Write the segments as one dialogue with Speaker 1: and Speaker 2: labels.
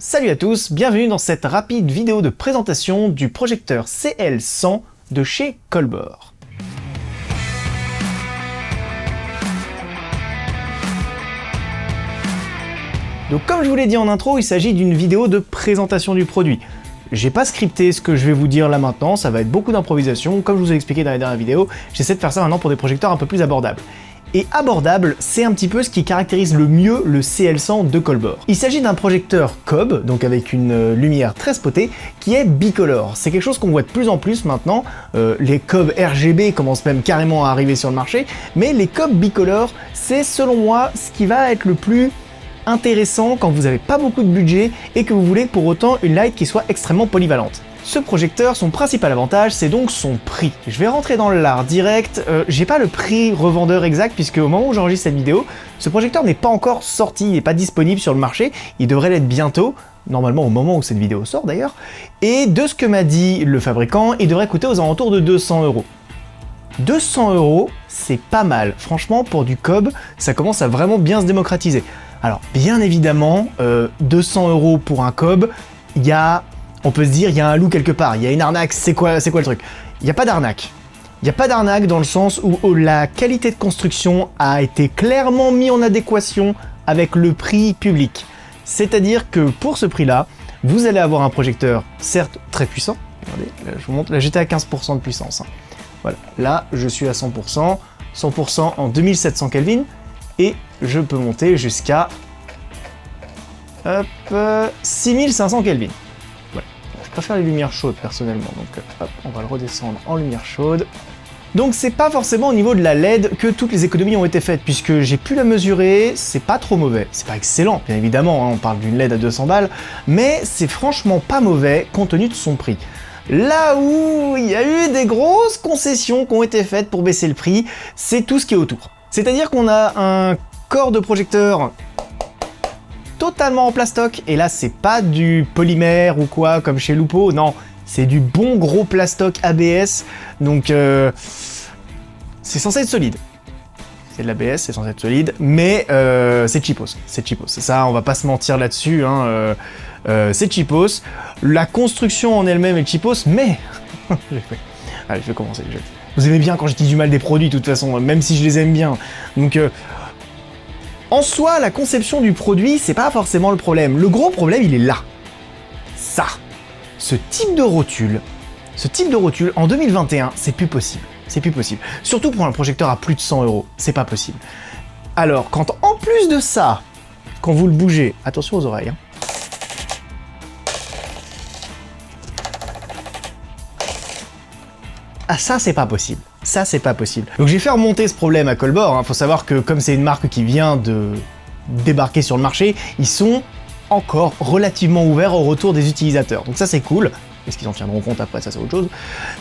Speaker 1: Salut à tous, bienvenue dans cette rapide vidéo de présentation du projecteur CL100 de chez Colbor. Donc comme je vous l'ai dit en intro, il s'agit d'une vidéo de présentation du produit. J'ai pas scripté ce que je vais vous dire là maintenant, ça va être beaucoup d'improvisation, comme je vous ai expliqué dans la dernière vidéo, j'essaie de faire ça maintenant pour des projecteurs un peu plus abordables. Et abordable, c'est un petit peu ce qui caractérise le mieux le CL100 de Colbor. Il s'agit d'un projecteur COB, donc avec une lumière très spotée, qui est bicolore. C'est quelque chose qu'on voit de plus en plus maintenant, les COB RGB commencent même carrément à arriver sur le marché, mais les COB bicolores, c'est selon moi ce qui va être le plus intéressant quand vous n'avez pas beaucoup de budget et que vous voulez pour autant une light qui soit extrêmement polyvalente. Ce projecteur, son principal avantage, c'est donc son prix. Je vais rentrer dans l'art direct, j'ai pas le prix revendeur exact puisque au moment où j'enregistre cette vidéo, ce projecteur n'est pas encore sorti, il n'est pas disponible sur le marché, il devrait l'être bientôt, normalement au moment où cette vidéo sort d'ailleurs, et de ce que m'a dit le fabricant, il devrait coûter aux alentours de 200 €. 200 €, c'est pas mal, franchement pour du COB, ça commence à vraiment bien se démocratiser. Alors bien évidemment, 200 € pour un COB, on peut se dire, il y a un loup quelque part, il y a une arnaque, c'est quoi le truc? Il n'y a pas d'arnaque. Il n'y a pas d'arnaque dans le sens où la qualité de construction a été clairement mise en adéquation avec le prix public. C'est-à-dire que pour ce prix-là, vous allez avoir un projecteur, certes très puissant, regardez, là je vous montre, là j'étais à 15% de puissance. Hein. Voilà, là je suis à 100%, 100% en 2700 Kelvin, et je peux monter jusqu'à 6500 Kelvin. Je préfère les lumières chaudes personnellement, donc hop, on va le redescendre en lumière chaude. Donc c'est pas forcément au niveau de la LED que toutes les économies ont été faites, puisque j'ai pu la mesurer, c'est pas trop mauvais. C'est pas excellent, bien évidemment, hein, on parle d'une LED à 200 balles, mais c'est franchement pas mauvais compte tenu de son prix. Là où il y a eu des grosses concessions qui ont été faites pour baisser le prix, c'est tout ce qui est autour. C'est-à-dire qu'on a un corps de projecteur totalement en plastoc, et là c'est pas du polymère ou quoi comme chez Lupo, non, c'est du bon gros plastoc ABS, donc c'est censé être solide. C'est de l'ABS, c'est censé être solide, mais c'est cheapos, ça on va pas se mentir là-dessus, hein, c'est cheapos. La construction en elle-même est cheapos, mais... Allez, je vais commencer. Vous aimez bien quand je dis du mal des produits, de toute façon, même si je les aime bien, donc... En soi, la conception du produit, c'est pas forcément le problème. Le gros problème, il est là. Ça. Ce type de rotule, en 2021, c'est plus possible. C'est plus possible. Surtout pour un projecteur à plus de 100 €, c'est pas possible. Alors, quand en plus de ça, quand vous le bougez, attention aux oreilles, hein. Ah ça, c'est pas possible. Ça, c'est pas possible. Donc j'ai fait remonter ce problème à Colbor, hein. Faut savoir que comme c'est une marque qui vient de débarquer sur le marché, ils sont encore relativement ouverts au retour des utilisateurs. Donc ça, c'est cool. Est-ce qu'ils en tiendront compte après, ça c'est autre chose.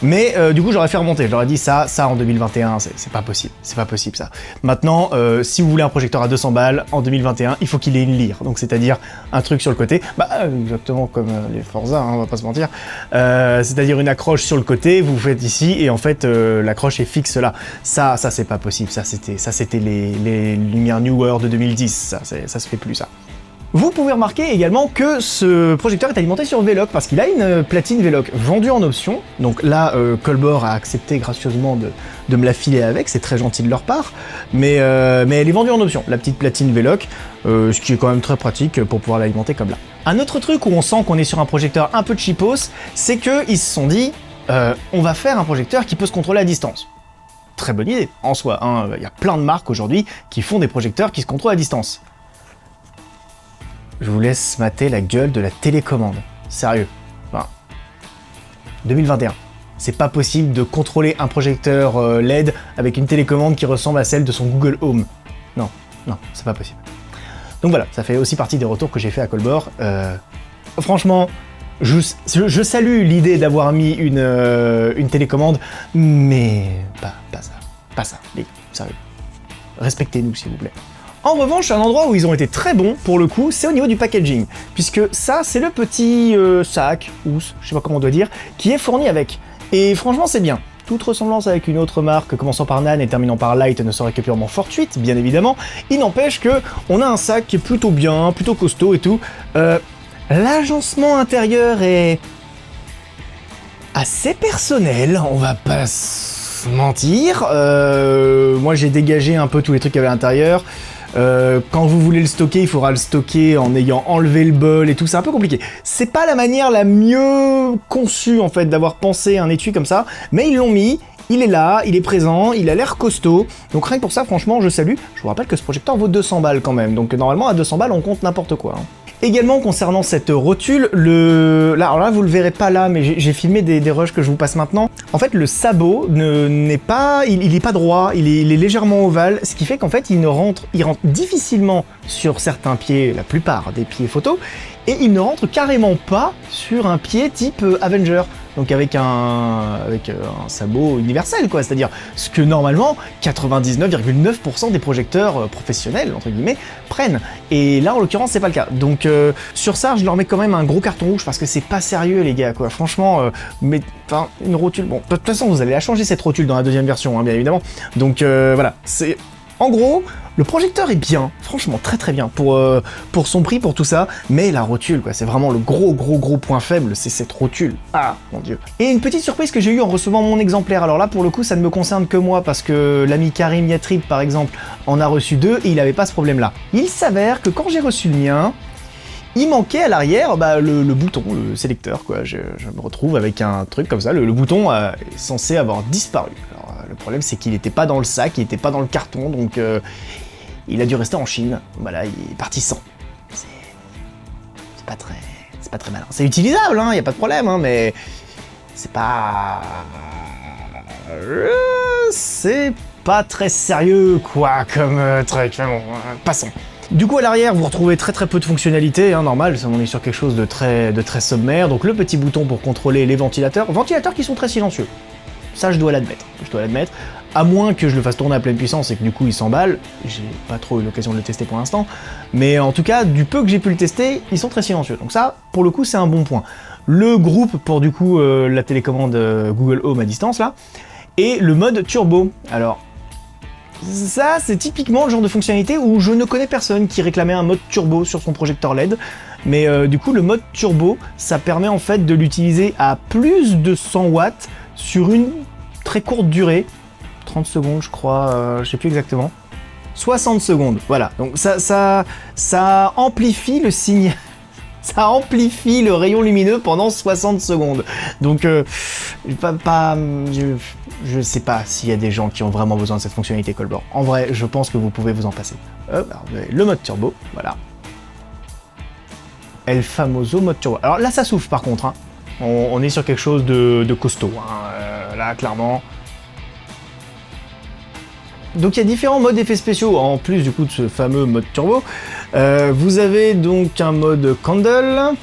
Speaker 1: Mais du coup, j'aurais fait remonter. Je leur ai dit ça en 2021, c'est pas possible. C'est pas possible ça. Maintenant, si vous voulez un projecteur à 200 balles, en 2021, il faut qu'il ait une lyre. Donc c'est-à-dire un truc sur le côté. Bah, exactement comme les Forza, hein, on va pas se mentir. C'est-à-dire une accroche sur le côté, vous faites ici, et en fait, l'accroche est fixe là. Ça c'est pas possible. Ça c'était les lumières Newer de 2010. Ça se fait plus ça. Vous pouvez remarquer également que ce projecteur est alimenté sur VLOC parce qu'il a une platine VLOC vendue en option. Donc là, Colbor a accepté gracieusement de me la filer avec, c'est très gentil de leur part. Mais elle est vendue en option, la petite platine VLOC, ce qui est quand même très pratique pour pouvoir l'alimenter comme là. Un autre truc où on sent qu'on est sur un projecteur un peu cheapos, c'est qu'ils se sont dit, on va faire un projecteur qui peut se contrôler à distance. Très bonne idée en soi, hein. Il y a plein de marques aujourd'hui qui font des projecteurs qui se contrôlent à distance. Je vous laisse mater la gueule de la télécommande. Sérieux. Enfin, 2021. C'est pas possible de contrôler un projecteur LED avec une télécommande qui ressemble à celle de son Google Home. Non, c'est pas possible. Donc voilà, ça fait aussi partie des retours que j'ai fait à Colbor. Franchement, je salue l'idée d'avoir mis une télécommande, mais pas ça, les gars, sérieux. Respectez-nous s'il vous plaît. En revanche, un endroit où ils ont été très bons, pour le coup, c'est au niveau du packaging. Puisque ça, c'est le petit sac, housse, je sais pas comment on doit dire, qui est fourni avec. Et franchement, c'est bien. Toute ressemblance avec une autre marque commençant par Nan et terminant par Light ne serait que purement fortuite, bien évidemment. Il n'empêche que on a un sac qui est plutôt bien, plutôt costaud et tout. L'agencement intérieur est assez personnel, on va pas se mentir. Moi j'ai dégagé un peu tous les trucs qu'il y avait à l'intérieur. Quand vous voulez le stocker, il faudra le stocker en ayant enlevé le bol et tout, c'est un peu compliqué. C'est pas la manière la mieux conçue en fait d'avoir pensé un étui comme ça, mais ils l'ont mis, il est là, il est présent, il a l'air costaud, donc rien que pour ça franchement je salue. Je vous rappelle que ce projecteur vaut 200 balles quand même, donc normalement à 200 balles on compte n'importe quoi. Également concernant cette rotule, alors là vous le verrez pas là, mais j'ai filmé des rushs que je vous passe maintenant. En fait le sabot n'est pas, il est pas droit, il est légèrement ovale, ce qui fait qu'en fait il rentre difficilement sur certains pieds, la plupart des pieds photo, et il ne rentre carrément pas sur un pied type Avenger. Donc avec un sabot universel quoi, c'est-à-dire ce que normalement 99,9% des projecteurs professionnels entre guillemets prennent. Et là en l'occurrence c'est pas le cas. Donc sur ça je leur mets quand même un gros carton rouge parce que c'est pas sérieux les gars quoi. Franchement, mais enfin une rotule. Bon de toute façon vous allez la changer cette rotule dans la deuxième version hein, bien évidemment. Donc voilà, c'est en gros. Le projecteur est bien, franchement très très bien pour son prix, pour tout ça, mais la rotule quoi, c'est vraiment le gros point faible, c'est cette rotule. Ah mon dieu. Et une petite surprise que j'ai eue en recevant mon exemplaire, alors là pour le coup ça ne me concerne que moi parce que l'ami Karim Yatrib par exemple en a reçu 2 et il avait pas ce problème là. Il s'avère que quand j'ai reçu le mien, il manquait à l'arrière le bouton, le sélecteur quoi, je me retrouve avec un truc comme ça, le bouton est censé avoir disparu. Alors, le problème c'est qu'il n'était pas dans le sac, il n'était pas dans le carton, donc il a dû rester en Chine, voilà, il est parti sans. C'est pas très malin. C'est utilisable, hein, y a pas de problème, hein, mais c'est pas... c'est pas très sérieux quoi comme truc, mais bon, passons. Du coup à l'arrière vous retrouvez très peu de fonctionnalités, hein, normal, on est sur quelque chose de très sommaire, donc le petit bouton pour contrôler les ventilateurs qui sont très silencieux, ça je dois l'admettre, à moins que je le fasse tourner à pleine puissance et que du coup il s'emballe, j'ai pas trop eu l'occasion de le tester pour l'instant, mais en tout cas du peu que j'ai pu le tester, ils sont très silencieux, donc ça pour le coup c'est un bon point. Le groupe pour du coup la télécommande Google Home à distance là, et le mode turbo, alors ça, c'est typiquement le genre de fonctionnalité où je ne connais personne qui réclamait un mode turbo sur son projecteur LED. Mais du coup, le mode turbo, ça permet en fait de l'utiliser à plus de 100 watts sur une très courte durée. 30 secondes, je crois, je sais plus exactement. 60 secondes, voilà. Donc ça amplifie le signal. Ça amplifie le rayon lumineux pendant 60 secondes. Donc, je sais pas s'il y a des gens qui ont vraiment besoin de cette fonctionnalité Colbor. En vrai, je pense que vous pouvez vous en passer. Alors, vous avez le mode turbo, voilà. El famoso mode turbo. Alors là, ça souffle par contre. Hein. On est sur quelque chose de costaud. Hein. Là, clairement. Donc il y a différents modes effets spéciaux, en plus du coup de ce fameux mode turbo. Vous avez donc un mode candle,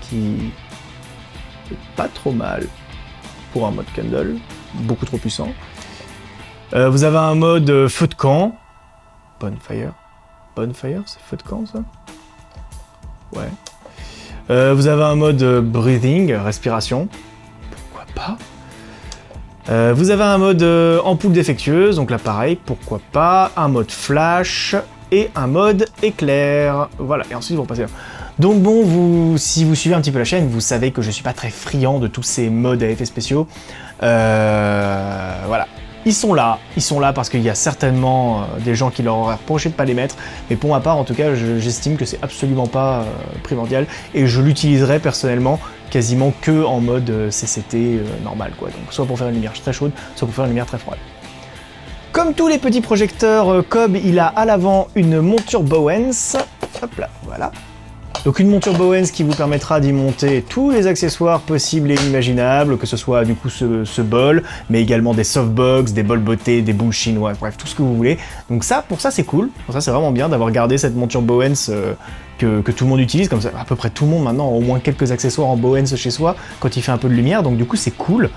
Speaker 1: qui est pas trop mal pour un mode candle, beaucoup trop puissant. Vous avez un mode feu de camp, bonfire, c'est feu de camp ça? Ouais. Vous avez un mode breathing, respiration, pourquoi pas? Vous avez un mode ampoule défectueuse, donc là pareil, pourquoi pas, un mode flash et un mode éclair, voilà, et ensuite vous repassez là. Donc bon, si vous suivez un petit peu la chaîne, vous savez que je suis pas très friand de tous ces modes à effets spéciaux, voilà. Ils sont là parce qu'il y a certainement des gens qui leur auraient reproché de pas les mettre, mais pour ma part en tout cas j'estime que c'est absolument pas primordial et je l'utiliserai personnellement quasiment que en mode CCT normal quoi, donc soit pour faire une lumière très chaude, soit pour faire une lumière très froide. Comme tous les petits projecteurs Cobb, il a à l'avant une monture Bowens, hop là, voilà. Donc une monture Bowens qui vous permettra d'y monter tous les accessoires possibles et imaginables, que ce soit du coup ce bol, mais également des softbox, des bols bottés, des boules chinoises, bref, tout ce que vous voulez. Donc ça, pour ça c'est cool, pour ça c'est vraiment bien d'avoir gardé cette monture Bowens que tout le monde utilise, comme ça à peu près tout le monde maintenant a au moins quelques accessoires en Bowens chez soi quand il fait un peu de lumière, donc du coup c'est cool.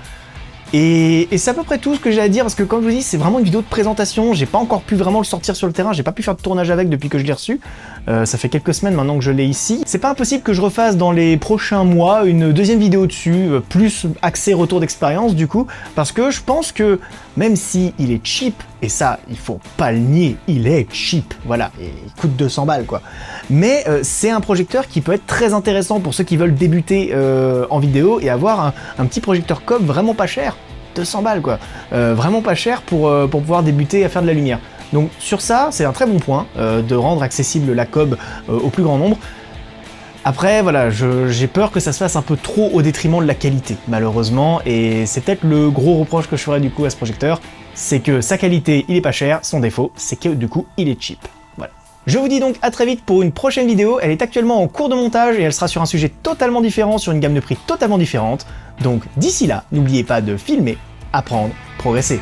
Speaker 1: Et c'est à peu près tout ce que j'ai à dire, parce que comme je vous dis, c'est vraiment une vidéo de présentation, j'ai pas encore pu vraiment le sortir sur le terrain, j'ai pas pu faire de tournage avec depuis que je l'ai reçu, ça fait quelques semaines maintenant que je l'ai ici. C'est pas impossible que je refasse dans les prochains mois une deuxième vidéo dessus, plus axée retour d'expérience du coup, parce que je pense que même si il est cheap Et ça, il faut pas le nier, il est cheap, voilà, et il coûte 200 balles quoi. Mais c'est un projecteur qui peut être très intéressant pour ceux qui veulent débuter en vidéo et avoir un petit projecteur cob vraiment pas cher, 200 balles quoi, vraiment pas cher pour pouvoir débuter à faire de la lumière. Donc sur ça, c'est un très bon point de rendre accessible la cob au plus grand nombre. Après, voilà, j'ai peur que ça se fasse un peu trop au détriment de la qualité, malheureusement, et c'est peut-être le gros reproche que je ferais du coup à ce projecteur, c'est que sa qualité, il est pas cher, son défaut, c'est que du coup, il est cheap. Voilà. Je vous dis donc à très vite pour une prochaine vidéo, elle est actuellement en cours de montage et elle sera sur un sujet totalement différent, sur une gamme de prix totalement différente, donc d'ici là, n'oubliez pas de filmer, apprendre, progresser.